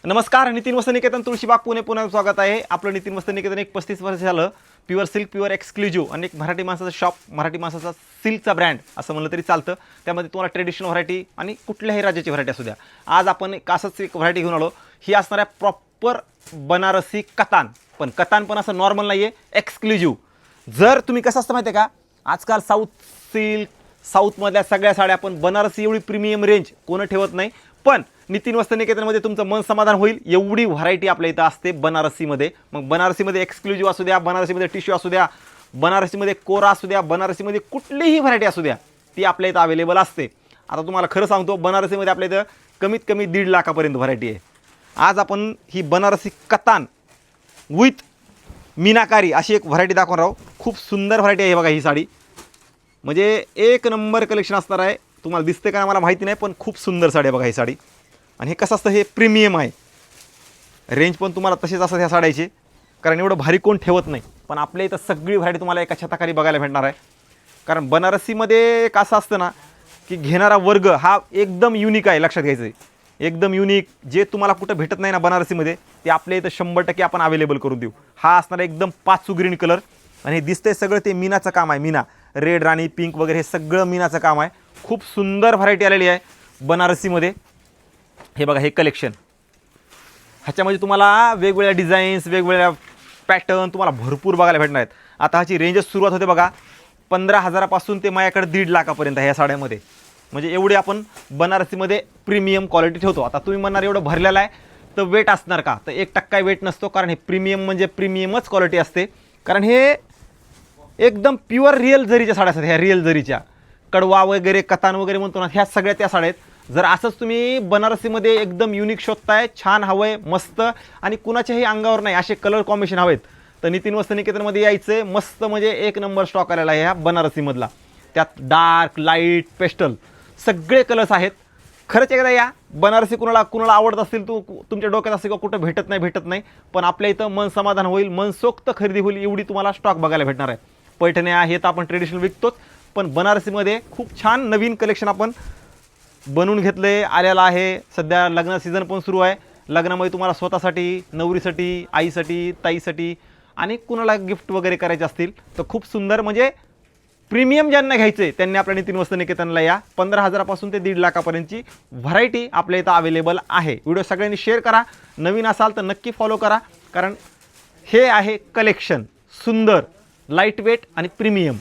नमस्कार, नितीन वस्त्रनिकेतन तुळशीबाग पुणे पुन्हा स्वागत आहे. आपलं नितीन वस्त्रनिकेतन एक 35 वर्ष झालं. प्युअर सिल्क, प्युअर एक्सक्लुझिव्ह आणि एक मराठी माणसाचं शॉप, मराठी माणसाचा सिल्कचा ब्रँड असं म्हणलं तरी चालतं. त्यामध्ये तुम्हाला ट्रेडिशनल व्हरायटी आणि कुठल्याही राज्याची व्हरायटी असू द्या. आज आपण एक असंच एक व्हरायटी घेऊन आलो. ही असणार आहे प्रॉपर बनारसी कतान, पण कतान पण असं नॉर्मल नाही आहे, एक्सक्लुझिव्ह. जर तुम्ही कसं असतं माहिती आहे का, आजकाल साऊथ सिल्क, साऊथमधल्या सगळ्या साड्या, पण बनारसी एवढी प्रीमियम रेंज कोण ठेवत नाही. पण नितीन वस्त्रनिकेतनमध्ये तुमचं मन समाधान होईल एवढी व्हरायटी आपल्या इथं असते बनारसीमध्ये. मग बनारसीमध्ये एक्सक्लुझिव्ह असू द्या, बनारसीमध्ये टिश्यू असू द्या, बनारसीमध्ये कोरा असू द्या, बनारसीमध्ये कुठलीही व्हरायटी असू द्या, ती आपल्या इथं अवेलेबल असते. आता तुम्हाला खरं सांगतो, बनारसीमध्ये आपल्या इथं कमीत कमी 1.5 लाखापर्यंत व्हरायटी आहे. आज आपण ही बनारसी कतान विथ मीनाकारी अशी एक व्हरायटी दाखवून राहू. खूप सुंदर व्हरायटी आहे बघा. ही साडी म्हणजे एक नंबर कलेक्शन असणार आहे. तुम्हाला दिसते का मला माहिती नाही, पण खूप सुंदर साडी आहे बघा ही साडी. आणि हे कसं असतं, हे प्रीमियम आहे. रेंज पण तुम्हाला तसेच असतात ह्या साड्याची, कारण एवढं भारी कोण ठेवत नाही. पण आपल्या इथं सगळी व्हरायटी तुम्हाला एका छताखाली बघायला भेटणार आहे. कारण बनारसीमध्ये एक असं असतं ना, की घेणारा वर्ग हा एकदम युनिक आहे. लक्षात घ्यायचं आहे, एकदम युनिक. जे तुम्हाला कुठं भेटत नाही ना बनारसीमध्ये, ते आपल्या इथं 100% आपण अवेलेबल करून देऊ. हा असणार एकदम पाचू ग्रीन कलर. आणि हे दिसतंय सगळं ते मीनाचं काम आहे. मीना, रेड, राणी, पिंक वगैरे हे सगळं मीनाचं काम आहे. खूप सुंदर व्हरायटी आलेली आहे बनारसीमध्ये. हे बघा, हे कलेक्शन, ह्याच्यामध्ये तुम्हाला वेगवेगळ्या डिझाईन्स, वेगवेगळ्या पॅटर्न तुम्हाला भरपूर बघायला भेटणार आहेत. आता ह्याची रेंजच सुरुवात होते बघा 15,000पासून ते माझ्याकडे 1.5 लाखापर्यंत आहे या साड्यामध्ये. म्हणजे एवढे आपण बनारसीमध्ये प्रीमियम क्वालिटी ठेवतो. आता तुम्ही म्हणणार एवढं भरलेलं आहे तर वेट असणार का, तर 1% वेट नसतो. कारण हे प्रीमियम म्हणजे प्रीमियमच क्वालिटी असते. कारण हे एकदम प्युअर रिअल जरीच्या साड्या असतात. ह्या रिअल जरीच्या कडवा वगैरे, कतान वगैरे म्हणतो ना, ह्या सगळ्या त्या साड्या आहेत. जर असंच तुम्ही बनारसीमध्ये एकदम युनिक शोधताय, छान हवं आहे, मस्त आणि कुणाच्याही अंगावर नाही असे कलर कॉम्बिनेशन हवेत, तर नितीन वस्त्रनिकेतनमध्ये यायचं आहे. मस्त म्हणजे एक नंबर स्टॉक आलेला आहे ह्या बनारसीमधला. त्यात डार्क, लाईट, पेस्टल सगळे कलर्स आहेत. खरंच एकदा या. बनारसी कुणाला आवडत असतील, तुमच्या डोक्यात असेल का कुठं भेटत नाही, पण आपल्या इथं मन समाधान होईल, मनसोक्त खरेदी होईल एवढी तुम्हाला स्टॉक बघायला भेटणार आहे. पैठण्या हे तर आपण ट्रेडिशनल विकतोच, पण बनारसीमध्ये खूप छान नवीन कलेक्शन आपण बनवून घेतले आलेला आहे. सध्या लग्न सीझन पण सुरू आहे. लग्नामध्ये तुम्हाला स्वतःसाठी, नवरीसाठी, आईसाठी, ताईसाठी आणि कुणाला गिफ्ट वगैरे करायचे असतील तर खूप सुंदर, म्हणजे प्रीमियम ज्यांना घ्यायचं आहे त्यांनी आपल्या नितीन वस्त्रनिकेतनला या. 15,000पासून ते 1.5 लाखापर्यंतची व्हरायटी आपल्या इथं अवेलेबल आहे. व्हिडिओ सगळ्यांनी शेअर करा. नवीन असाल तर नक्की फॉलो करा, कारण हे आहे कलेक्शन सुंदर, लाईट वेट आणि प्रीमियम.